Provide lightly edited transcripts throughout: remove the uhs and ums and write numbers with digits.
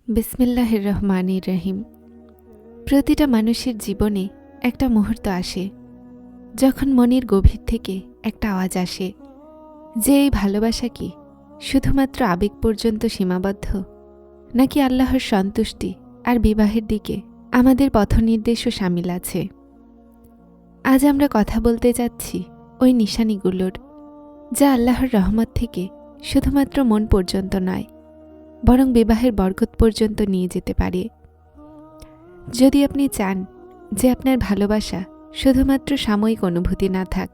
বিসমিল্লাহির রহমানির রহিম। প্রতিটা মানুষের জীবনে একটা মুহূর্ত আসে যখন মনের গভীর থেকে একটা আওয়াজ আসে যে এই ভালোবাসা কি শুধুমাত্র আবেগ পর্যন্ত সীমাবদ্ধ, নাকি আল্লাহর সন্তুষ্টি আর বিবাহের দিকে আমাদের পথনির্দেশও শামিল আছে। আজ আমরা কথা বলতে যাচ্ছি ওই নিশানিগুলোর, যা আল্লাহর রহমত থেকে শুধুমাত্র মন পর্যন্ত নয়, বরং বিবাহের বরকত পর্যন্ত নিয়ে যেতে পারে। যদি আপনি চান যে আপনার ভালোবাসা শুধুমাত্র সাময়িক অনুভূতি না থাক,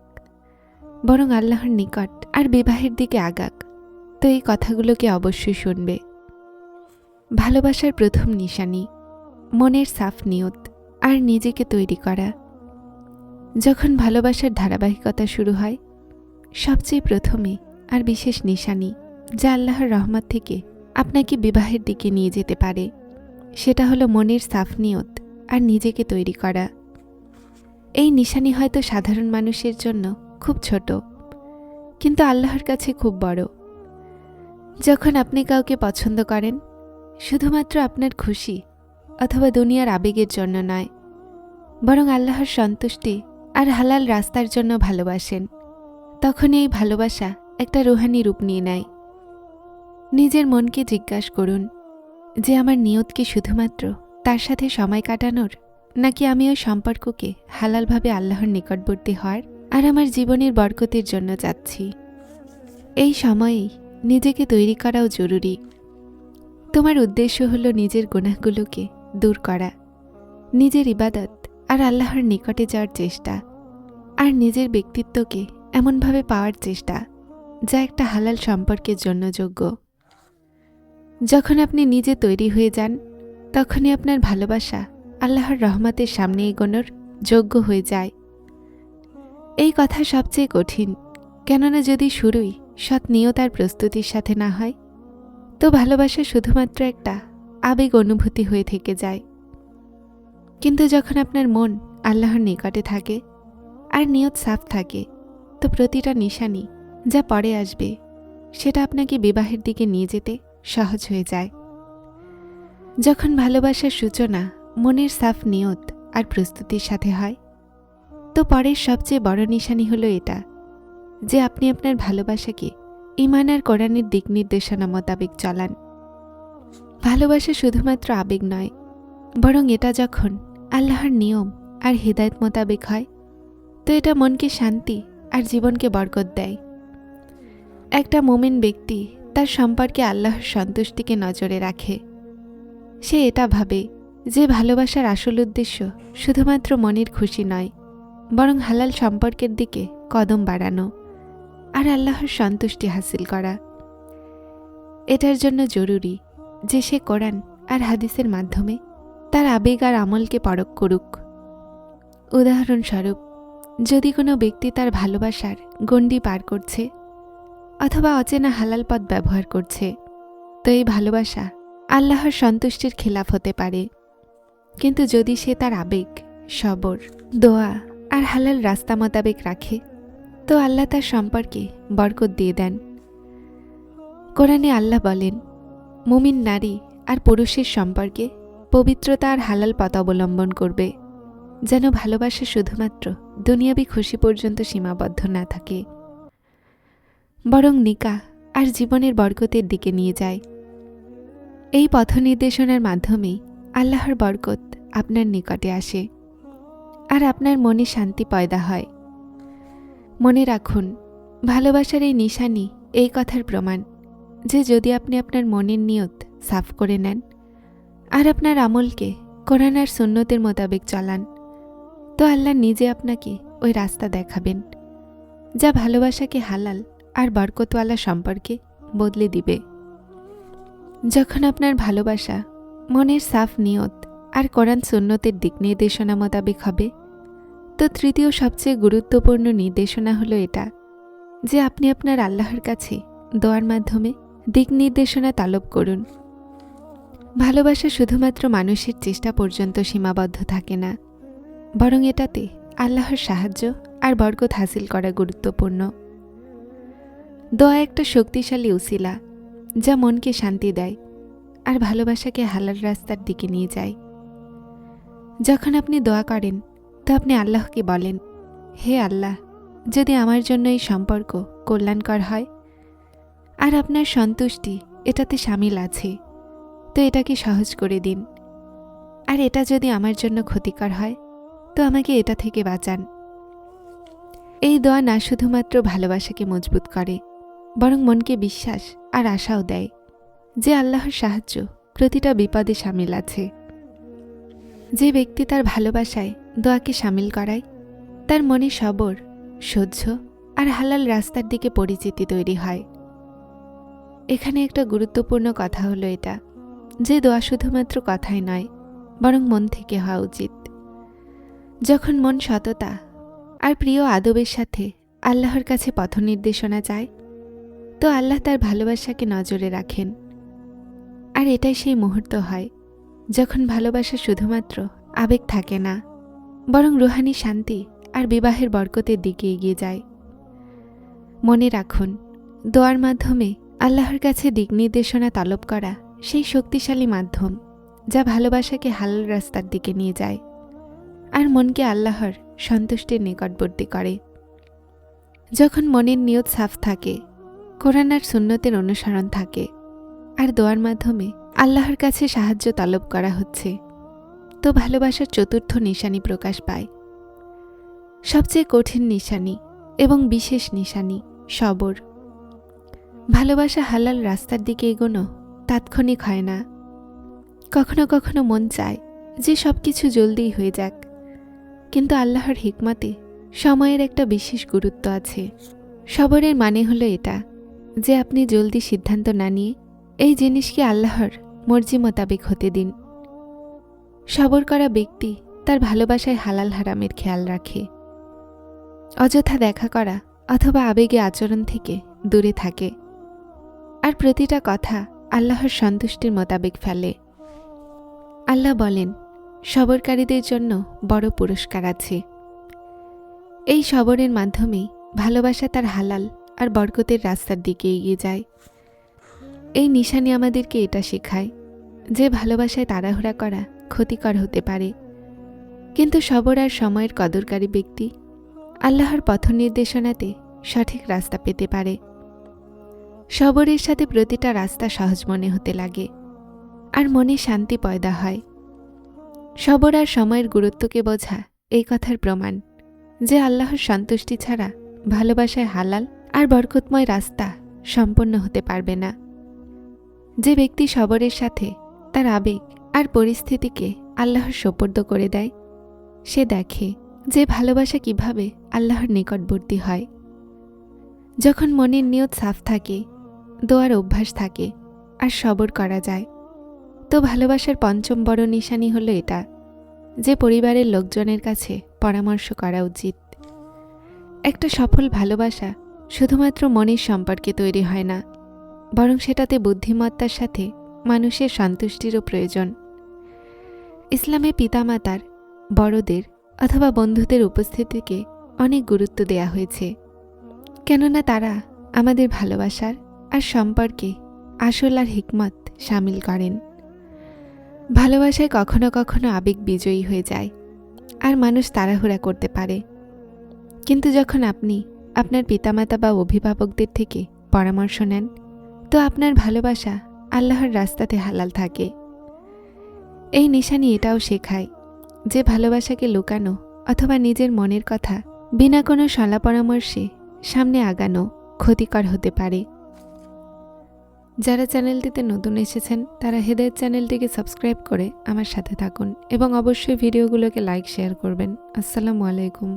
বরং আল্লাহর নিকট আর বিবাহের দিকে আগাক, তো এই কথাগুলোকে অবশ্যই শুনবে। ভালোবাসার প্রথম নিশানি মনের সাফ নিয়ত আর নিজেকে তৈরি করা। যখন ভালোবাসার ধারাবাহিকতা শুরু হয়, সবচেয়ে প্রথমে আর বিশেষ নিশানি যা আল্লাহর রহমত থেকে আপনাকে বিবাহের দিকে নিয়ে যেতে পারে, সেটা হলো মনের সাফ নিয়ত আর নিজেকে তৈরি করা। এই নিশানি হয়তো সাধারণ মানুষের জন্য খুব ছোট, কিন্তু আল্লাহর কাছে খুব বড়। যখন আপনি কাউকে পছন্দ করেন, শুধুমাত্র আপনার খুশি অথবা দুনিয়ার আবেগের জন্য নয়, বরং আল্লাহর সন্তুষ্টি আর হালাল রাস্তার জন্য ভালোবাসেন, তখন এই ভালোবাসা একটা রুহানি রূপ নিয়ে নেয়। নিজের মনকে জিজ্ঞাসা করুন যে আমার নিয়ত কি শুধুমাত্র তার সাথে সময় কাটানোর, নাকি আমি ওই সম্পর্ককে হালালভাবে আল্লাহর নিকটবর্তী হওয়ার আর আমার জীবনের বরকতের জন্য যাচ্ছি। এই সময়েই নিজেকে তৈরি করাও জরুরি। তোমার উদ্দেশ্য হলো নিজের গুনাহগুলোকে দূর করা, নিজের ইবাদত আর আল্লাহর নিকটে যাওয়ার চেষ্টা, আর নিজের ব্যক্তিত্বকে এমনভাবে পাওয়ার চেষ্টা যা একটা হালাল সম্পর্কের জন্য যোগ্য। যখন আপনি নিজে তৈরি হয়ে যান, তখনই আপনার ভালোবাসা আল্লাহর রহমতের সামনে এগোনোর যোগ্য হয়ে যায়। এই কথা সবচেয়ে কঠিন, কেননা যদি শুরুই সৎ নিয়ত আর প্রস্তুতির সাথে না হয়, তো ভালোবাসা শুধুমাত্র একটা আবেগ অনুভূতি হয়ে থেকে যায়। কিন্তু যখন আপনার মন আল্লাহর নিকটে থাকে আর নিয়ত সাফ থাকে, তো প্রতিটা নিশানি যা পরে আসবে সেটা আপনাকে বিবাহের দিকে নিয়ে যেতে সহজ হয়ে যায়। যখন ভালোবাসার সূচনা মনের সাফ নিয়ত আর প্রস্তুতির সাথে হয়, তো পরের সবচেয়ে বড় নিশানি হলো এটা যে আপনি আপনার ভালোবাসাকে ঈমান আর কোরআনের দিক নির্দেশনা মোতাবেক চালান। ভালোবাসা শুধুমাত্র আবেগ নয়, বরং এটা যখন আল্লাহর নিয়ম আর হিদায়ত মোতাবেক হয়, তো এটা মনকে শান্তি আর জীবনকে বরকত দেয়। একটা মুমিন ব্যক্তি তার সম্পর্কে আল্লাহর সন্তুষ্টিকে নজরে রাখে। সে এটা ভাবে যে ভালোবাসার আসল উদ্দেশ্য শুধুমাত্র মনের খুশি নয়, বরং হালাল সম্পর্কের দিকে কদম বাড়ানো আর আল্লাহর সন্তুষ্টি হাসিল করা। এটার জন্য জরুরি যে সে কোরআন আর হাদিসের মাধ্যমে তার আবেগ আর আমলকে পরখ করুক। উদাহরণস্বরূপ, যদি কোনো ব্যক্তি তার ভালোবাসার গণ্ডি পার করছে অথবা অচেনা হালাল পথ ব্যবহার করছে, তো এই ভালোবাসা আল্লাহর সন্তুষ্টির খেলাফ হতে পারে। কিন্তু যদি সে তার আবেগ, সবর, দোয়া আর হালাল রাস্তা মোতাবেক রাখে, তো আল্লাহ তার সম্পর্কে বরকত দিয়ে দেন। কোরআনে আল্লাহ বলেন, মুমিন নারী আর পুরুষের সম্পর্কে পবিত্রতা আর হালাল পথ অবলম্বন করবে, যেন ভালোবাসা শুধুমাত্র দুনিয়াবি খুশি পর্যন্ত সীমাবদ্ধ না থাকে, বরং নিকাহ আর জীবনের বরকতের দিকে নিয়ে যায়। এই পথ নির্দেশনার মাধ্যমেই আল্লাহর বরকত আপনার নিকটে আসে আর আপনার মনে শান্তি পয়দা হয়। মনে রাখুন, ভালোবাসার এই নিশানি এই কথার প্রমাণ যে যদি আপনি আপনার মনের নিয়ত সাফ করে নেন আর আপনার আমলকে কোরআন আর সুন্নতের মোতাবেক চালান, তো আল্লাহ নিজে আপনাকে ওই রাস্তা দেখাবেন যা ভালোবাসাকে হালাল আর বরকতওয়ালা সম্পর্কে বদলে দিবে। যখন আপনার ভালোবাসা মনের সাফ নিয়ত আর কোরআন সুন্নতের দিক নির্দেশনা মোতাবেক হবে, তো তৃতীয় সবচেয়ে গুরুত্বপূর্ণ নির্দেশনা হলো এটা যে আপনি আপনার আল্লাহর কাছে দোয়ার মাধ্যমে দিক নির্দেশনা তলব করুন। ভালোবাসা শুধুমাত্র মানুষের চেষ্টা পর্যন্ত সীমাবদ্ধ থাকে না, বরং এটাতে আল্লাহর সাহায্য আর বরকত হাসিল করা গুরুত্বপূর্ণ। দোয়া একটা শক্তিশালী উসিলা যা মনকে শান্তি দেয় আর ভালোবাসাকে হালাল রাস্তার দিকে নিয়ে যায়। যখন আপনি দোয়া করেন তো আপনি আল্লাহকে বলেন, হে আল্লাহ, যদি আমার জন্য এই সম্পর্ক কল্যাণকর হয় আর আপনার সন্তুষ্টি এটাতে শামিল আছে তো এটাকে সহজ করে দিন, আর এটা যদি আমার জন্য ক্ষতিকর হয় তো আমাকে এটা থেকে বাঁচান। এই দোয়া না শুধুমাত্র ভালোবাসাকে মজবুত করে, বরং মনকে বিশ্বাস আর আশাও দেয় যে আল্লাহর সাহায্য প্রতিটা বিপদে শামিল আছে। যে ব্যক্তি তার ভালোবাসায় দোয়াকে শামিল করায় তার মনে সবর, সহ্য আর হালাল রাস্তার দিকে পরিচিতি তৈরি হয়। এখানে একটা গুরুত্বপূর্ণ কথা হলো এটা যে দোয়া শুধুমাত্র কথাই নয়, বরং মন থেকে হওয়া উচিত। যখন মন সততা আর প্রিয় আদবের সাথে আল্লাহর কাছে পথ নির্দেশনা চায় তো আল্লাহ তার ভালোবাসাকে নজরে রাখেন। আর এটাই সেই মুহূর্ত হয় যখন ভালোবাসা শুধুমাত্র আবেগ থাকে না, বরং রুহানি শান্তি আর বিবাহের বরকতের দিকে এগিয়ে যায়। মনে রাখুন, দোয়ার মাধ্যমে আল্লাহর কাছে দিক নির্দেশনা তলব করা সেই শক্তিশালী মাধ্যম যা ভালোবাসাকে হালাল রাস্তার দিকে নিয়ে যায় আর মনকে আল্লাহর সন্তুষ্টির নিকটবর্তী করে। যখন মনের নিয়ত সাফ থাকে, কোরআন আর সুন্নতের অনুসরণ থাকে আর দোয়ার মাধ্যমে আল্লাহর কাছে সাহায্য তলব করা হচ্ছে তো ভালোবাসার চতুর্থ নিশানি প্রকাশ পায়। সবচেয়ে কঠিন নিশানি এবং বিশেষ নিশানি সবর। ভালোবাসা হালাল রাস্তার দিকে এগোনো তাৎক্ষণিক হয় না। কখনো কখনো মন চায় যে সবকিছু জলদিই হয়ে যাক, কিন্তু আল্লাহর হিকমতে সময়ের একটা বিশেষ গুরুত্ব আছে। সবরের মানে হলো এটা যে আপনি জলদি সিদ্ধান্ত না নিয়ে এই জিনিসকে আল্লাহর মর্জি মোতাবেক হতে দিন। সবর করা ব্যক্তি তার ভালোবাসায় হালাল হারামের খেয়াল রাখে, অযথা দেখা করা অথবা আবেগে আচরণ থেকে দূরে থাকে আর প্রতিটা কথা আল্লাহর সন্তুষ্টির মোতাবেক ফেলে। আল্লাহ বলেন, সবরকারীদের জন্য বড় পুরস্কার আছে। এই সবরের মাধ্যমেই ভালোবাসা তার হালাল আর বরকতের রাস্তার দিকে এগিয়ে যায়। এই নিশানি আমাদেরকে এটা শেখায় যে ভালোবাসায় তাড়াহুড়া করা ক্ষতিকর হতে পারে, কিন্তু সবর আর সময়ের কদরকারী ব্যক্তি আল্লাহর পথ নির্দেশনাতে সঠিক রাস্তা পেতে পারে। সবরের সাথে প্রতিটা রাস্তা সহজ মনে হতে লাগে আর মনে শান্তি পয়দা হয়। সবর আর সময়ের গুরুত্বকে বোঝা এই কথার প্রমাণ যে আল্লাহর সন্তুষ্টি ছাড়া ভালোবাসায় হালাল আর বরকতময় রাস্তা সম্পন্ন হতে পারবে না। যে ব্যক্তি সবরের সাথে তার আবেগ আর পরিস্থিতিকে আল্লাহর সোপর্দ করে দেয়, সে দেখে যে ভালোবাসা কিভাবে আল্লাহর নিকটবর্তী হয়। যখন মনের নিয়ত সাফ থাকে, দোয়ার অভ্যাস থাকে আর সবর করা যায় তো ভালোবাসার পঞ্চম বড় নিশানি হলো এটা যে পরিবারের লোকজনের কাছে পরামর্শ করা উচিত। একটা সফল ভালোবাসা শুধুমাত্র মনের সম্পর্কে তৈরি হয় না, বরং সেটাতে বুদ্ধিমত্তার সাথে মানুষের সন্তুষ্টিরও প্রয়োজন। ইসলামে পিতামাতার, বড়দের অথবা বন্ধুদের উপস্থিতিকে অনেক গুরুত্ব দেয়া হয়েছে, কেননা তারা আমাদের ভালোবাসার আর সম্পর্কে আসল আর হিকমত শামিল করেন। ভালোবাসায় কখনো কখনো আবেগ বিজয়ী হয়ে যায় আর মানুষ তাড়াহুড়া করতে পারে, কিন্তু যখন আপনি আপনার পিতামাতা বা অভিভাবকদের থেকে পরামর্শ নেন তো আপনার ভালোবাসা আল্লাহর রাস্তাতে হালাল থাকে। এই নিশানি এটাও শেখায় যে ভালোবাসাকে লুকানো অথবা নিজের মনের কথা বিনা কোনো সলা পরামর্শে সামনে আগানো ক্ষতিকর হতে পারে। যারা চ্যানেলটিতে নতুন এসেছেন তারা হেদায়েত চ্যানেলটিকে সাবস্ক্রাইব করে আমার সাথে থাকুন এবং অবশ্যই ভিডিওগুলোকে লাইক শেয়ার করবেন। আসসালামু আলাইকুম।